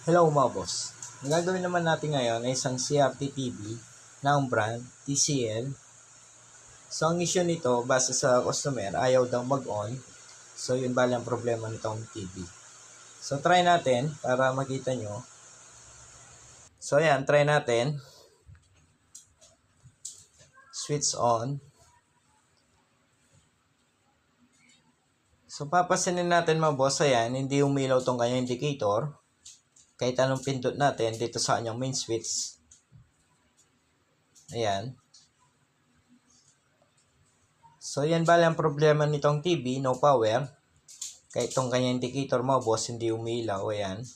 Hello mga boss. Ang gagawin naman natin ngayon ay isang CRT TV na ang brand TCL. So ang issue nito, base sa customer, ayaw daw mag-on. So yun bali ang problema nitong TV. So try natin para makita nyo. So ayan, try natin. Switch on. So papasinin natin mga boss, ayan, hindi umilaw tong kanyang indicator. Kahit anong pindot natin dito sa kanyang main switch. Ayan. So yan bali ang problema nitong TV, no power. Kahit itong kanyang indicator mga boss, hindi umilaw. Ayan.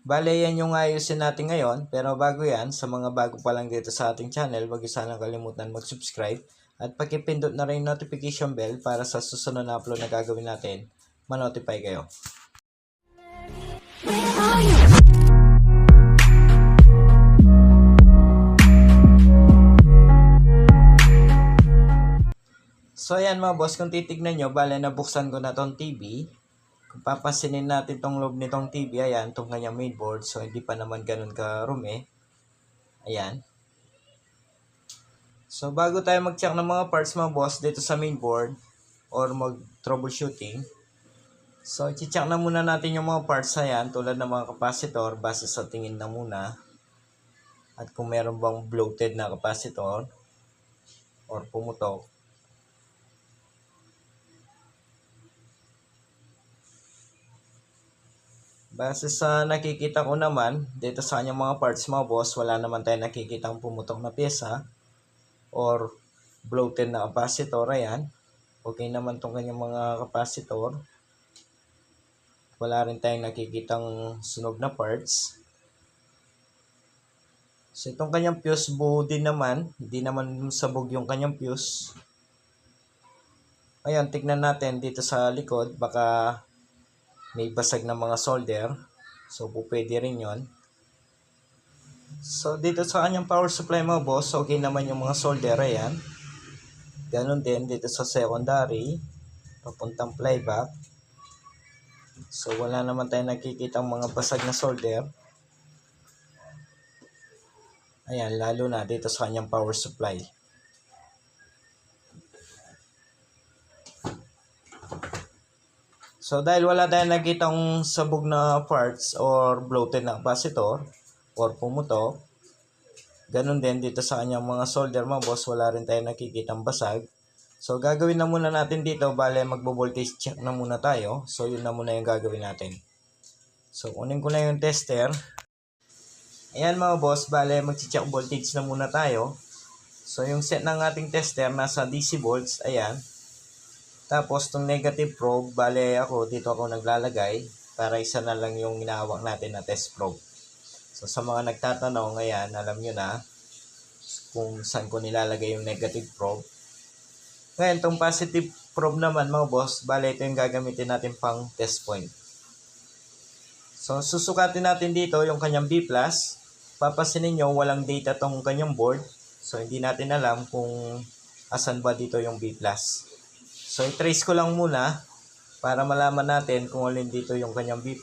Bale, yan yung ayusin natin ngayon. Pero bago yan, sa mga bago pa lang dito sa ating channel, wag niyo sanang kalimutan mag-subscribe. At pakipindot na rin yung notification bell para sa susunod na upload na gagawin natin, ma-notify kayo. So ayan mga boss, kung titignan nyo, bale nabuksan ko na tong TV. Kung papansinin natin tong loob nitong TV, ayan, itong kanyang mainboard. So hindi pa naman ganun karumi. Ayan. So bago tayo mag-check ng mga parts mga boss dito sa mainboard or mag-troubleshooting, so i-check na muna natin yung mga parts na yan tulad ng mga capacitor base sa tingin na muna. At kung meron bang bloated na capacitor or pumutok. Base sa nakikita ko naman, dito sa kanyang mga parts mga boss, wala naman tayo nakikitang pumutok na pyesa or bloated na capacitor. Ayan. Okay naman tong kanyang mga capacitor. Wala rin tayong nakikitang sunog na parts. So itong kanyang fuse buo din naman, hindi naman sabog yung kanyang fuse. Ayan, tignan natin dito sa likod, baka may basag na mga solder. So pwede rin yon. So dito sa kanyang power supply mga boss, okay naman yung mga solder. Ayan. Ganon din dito sa secondary, papuntang playback. So wala naman tayong nakikita mga basag na solder. Ayan, lalo na dito sa kanyang power supply. So dahil wala tayong nakitang sabog na parts or bloated na capacitor or pumutok, ganun din dito sa kanyang mga solder mga boss, wala rin tayong nakikitang basag. So gagawin na muna natin dito, bale magbo-voltage check na muna tayo. So yun na muna yung gagawin natin. So kunin ko na yung tester. Ayan mga boss, bale mag-check voltage na muna tayo. So yung set ng ating tester nasa DC volts, ayan. Tapos itong negative probe, bale dito ako naglalagay para isa na lang yung inahawak natin na test probe. So sa mga nagtatanong, ayan, alam nyo na kung saan ko nilalagay yung negative probe. Ngayon, itong positive probe naman mga boss, bale ito yung gagamitin natin pang test point. So susukatin natin dito yung kanyang B+. Papasinin nyo, walang data tong kanyang board. So hindi natin alam kung asan ba dito yung B+. So, i-trace ko lang muna para malaman natin kung alin dito yung kanyang B+.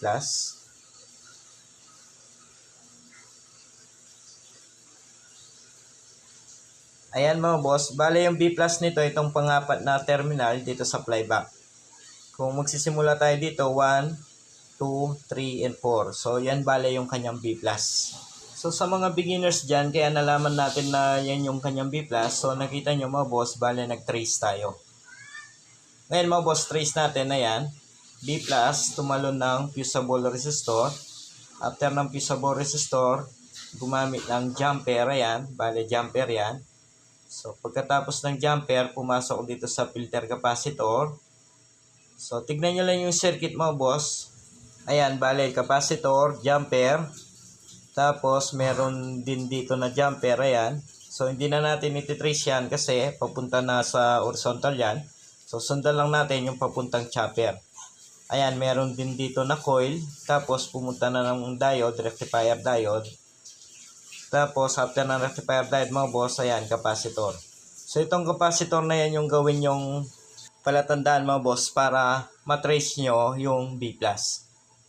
Ayan mga boss, bale yung B+ nito, itong pangapat na terminal dito sa playback. Kung magsisimula tayo dito, 1, 2, 3, and 4. So, yan bale yung kanyang B+. So, sa mga beginners dyan, kaya nalaman natin na yan yung kanyang B+. So, nakita nyo mga boss, bale nag-trace tayo. Ngayon mga boss, trace natin na yan. B+, tumalon ng fusible resistor. After ng fusible resistor, gumamit ng jumper. Ayan, bale jumper yan. So pagkatapos ng jumper, pumasok dito sa filter capacitor. So tignan nyo lang yung circuit mga boss. Ayan, bale capacitor, jumper. Tapos meron din dito na jumper. Ayan. So hindi na natin ititrace yan kasi papunta na sa horizontal yan. So, sundan lang natin yung papuntang chopper. Ayan, meron din dito na coil. Tapos, pumunta na ng diode, rectifier diode. Tapos, after ng rectifier diode, mga boss, ayan, capacitor. So, itong capacitor na yan yung gawin yung palatandaan, mga boss, para matrace nyo yung B+.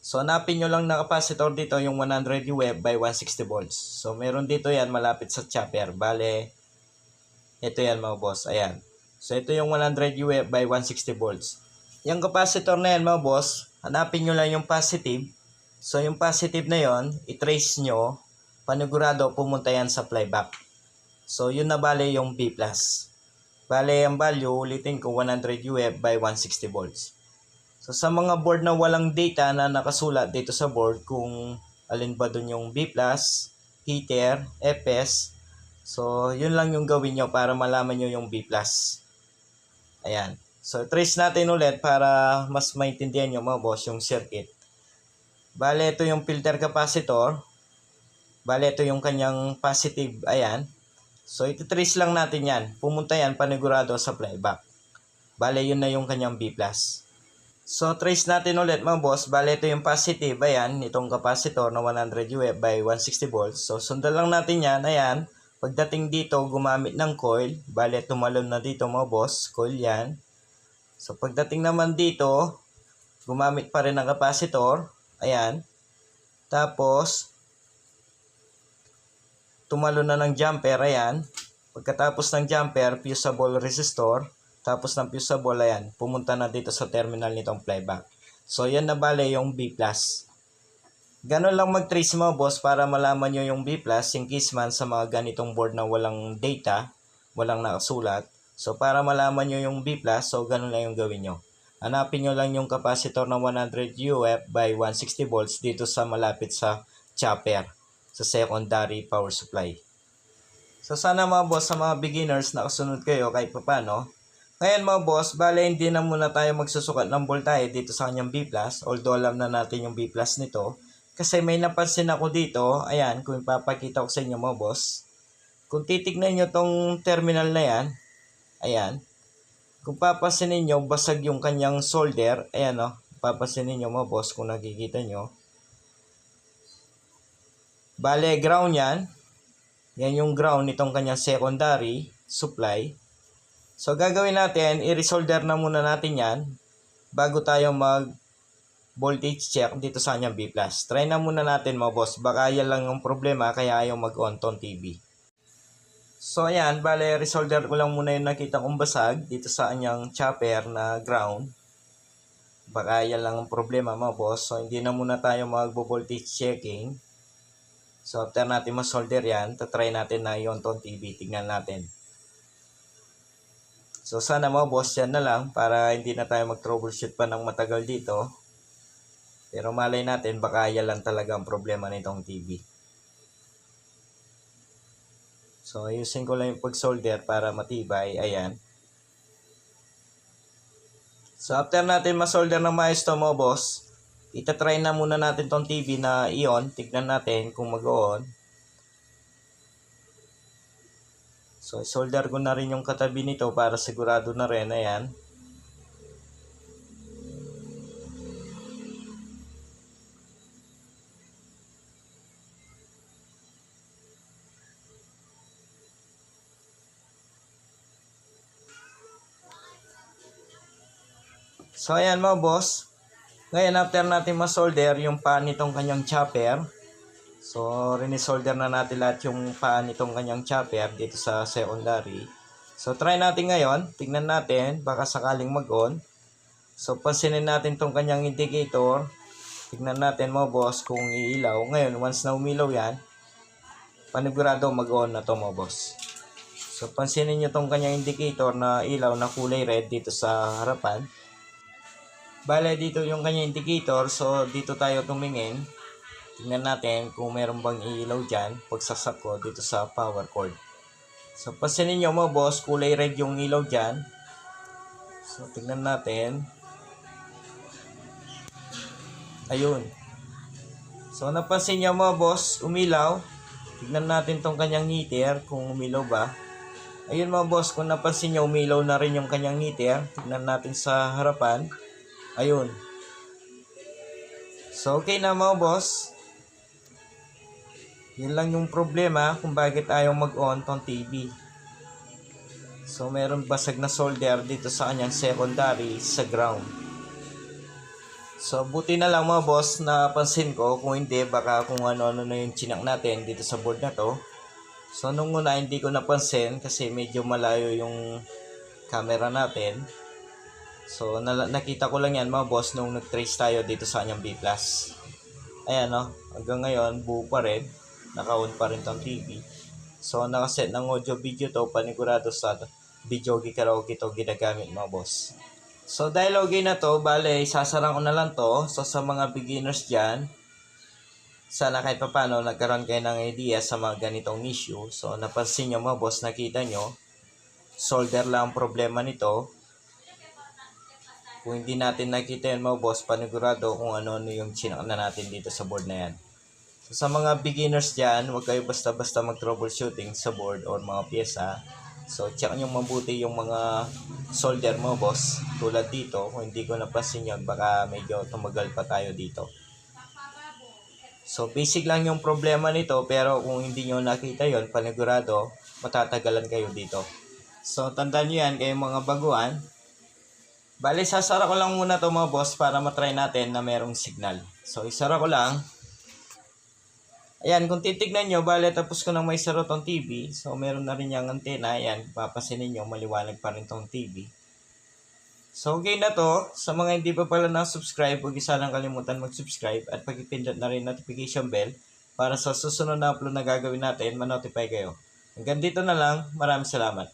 So, hanapin nyo lang na capacitor dito, yung 100 UF by 160 volts. So, meron dito yan malapit sa chopper. Bale, ito yan mga boss. Ayan. So, ito yung 100 UF by 160 volts. Yung capacitor na yan mga boss, hanapin nyo lang yung positive. So, yung positive na yon, i-trace nyo, panigurado pumunta yan sa flyback. So, yun na bale yung B+. Bale, ang value, ulitin ko, 100 UF by 160 volts. So, sa mga board na walang data na nakasulat dito sa board, kung alin ba dun yung B+, heater, FS, so, yun lang yung gawin nyo para malaman nyo yung B+. Ayan. So, trace natin ulit para mas maintindihan nyo mga boss yung circuit. Bale, ito yung filter capacitor. Bale, ito yung kanyang positive. Ayan. So, iti-trace lang natin yan. Pumunta yan panigurado sa flyback. Bale, yun na yung kanyang B+. So, trace natin ulit mga boss. Bale, ito yung positive. Ayan, itong capacitor na 100 UF by 160 volts. So, sundan lang natin yan. Ayan. Pagdating dito, gumamit ng coil. Bale, tumalon na dito mga boss. Coil yan. So, pagdating naman dito, gumamit pa rin ng capacitor. Ayan. Tapos, tumalo na ng jumper, ayan. Pagkatapos ng jumper, fusible resistor. Tapos ng fusible, ayan, pumunta na dito sa terminal nitong flyback. So, yan na bale yung B+. Ganon lang mag-trace mga boss para malaman nyo yung B+, in case man sa mga ganitong board na walang data, walang nakasulat. So, para malaman nyo yung B+, so ganon lang yung gawin nyo. Hanapin nyo lang yung capacitor ng 100 UF by 160 volts dito sa malapit sa chopper, sa secondary power supply. So sana mga boss, sa mga beginners nakasunod kayo kahit paano. Ngayon mga boss, bale hindi na muna tayo magsusukat ng voltahe dito sa kanyang B+, although alam na natin yung B+ nito. Kasi may napansin ako dito, ayan, kung ipapakita ko sa inyo mga boss. Kung titignan nyo tong terminal na yan, ayan, kung papansinin nyo, basag yung kanyang solder, ayan o, papansinin nyo mga boss kung nakikita nyo. Bale, ground yan. Yan yung ground nitong kanyang secondary supply. So, gagawin natin, i-resolder na muna natin yan bago tayo mag-voltage check dito sa kanyang B+. Try na muna natin mga boss. Baka yan lang yung problema kaya ayaw mag-on tong TV. So, ayan. Bale, resolder ko lang muna yung nakita kong basag dito sa kanyang chopper na ground. Baka yan lang ang problema mga boss. So, hindi na muna tayo mag-voltage checking. So, after natin ma-solder yan, tatry natin na yung tong TV. Tingnan natin. So, sana mga boss, yan na lang para hindi na tayo mag-troubleshoot pa ng matagal dito. Pero malay natin, baka yan lang talaga ang problema nitong TV. So, ayusin ko lang yung pag-solder para matibay. Ayan. So, after natin ma-solder ng maayos to mga boss, itatry na muna natin tong TV na i-on. Tignan natin kung mag-on. So, solder ko na rin yung katabi nito para sigurado na rin. Ayan. So, ayan mga boss. Ngayon, after natin ma-solder yung paan nitong kanyang chopper. So, rinisolder na natin lahat yung paan nitong kanyang chopper dito sa secondary. So, try natin ngayon. Tignan natin. Baka sakaling mag-on. So, pansinin natin tong kanyang indicator. Tignan natin mga boss kung iilaw. Ngayon, once na umilaw yan, panigurado mag-on na to mga boss. So, pansinin nyo tong kanyang indicator na ilaw na kulay red dito sa harapan. Bale, dito yung kanyang indicator. So, dito tayo tumingin. Tingnan natin kung meron bang ilaw dyan. Pagsaksak ko dito sa power cord. So, pansinin nyo mga boss, kulay red yung ilaw dyan. So, tingnan natin. Ayun. So, napansin nyo mga boss, umilaw. Tingnan natin tong kanyang heater kung umilaw ba. Ayun mga boss, kung napansin nyo, umilaw na rin yung kanyang heater. Tingnan natin sa harapan. Ayun. So, okay na mga boss. Yun lang yung problema kung bakit ayaw mag-on tong TV. So, meron basag na solder dito sa kanyang secondary sa ground. So, buti na lang mga boss, napansin ko. Kung hindi, baka kung ano-ano na yung chinak natin dito sa board na to. So, nung una, hindi ko napansin kasi medyo malayo yung camera natin. So, nakita ko lang yan mga boss nung nag-trace tayo dito sa kanyang B+. Ayan no, hanggang ngayon, buo pa rin. Naka-on pa rin tong TV. So, nakaset ng audio video to, panigurado sa video karaoke to ginagamit mga boss. So, dahil okay na to, bale, sasarang ko na lang to. So, sa mga beginners dyan, sana kahit pa paano nagkaroon kayo ng idea sa mga ganitong issue. So, napansin nyo mga boss, nakita nyo, solder lang ang problema nito. Kung hindi natin nakita yan mga boss, panigurado kung ano-ano yung chinak na natin dito sa board na yan. So, sa mga beginners dyan, huwag kayo basta-basta mag-troubleshooting sa board or mga pyesa. So, check nyo mabuti yung mga solder mo boss. Tulad dito, kung hindi ko napansin yun, baka medyo tumagal pa tayo dito. So, basic lang yung problema nito, pero kung hindi nyo nakita yon, panigurado, matatagalan kayo dito. So, tandaan nyo yan, kayong mga baguhan. Bale, sasara ko lang muna to mga boss para matry natin na merong signal. So, isara ko lang. Ayan, kung titignan nyo, bale, tapos ko nang may saro tong TV. So, meron na rin yung antena. Ayan, papasinin nyo, maliwanag pa rin tong TV. So, okay na to. Sa mga hindi pa pala na-subscribe, huwag sana kalimutan mag-subscribe at pag-ipindot na rin notification bell para sa susunod na upload na gagawin natin, ma-notify kayo. Hanggang dito na lang. Maraming salamat.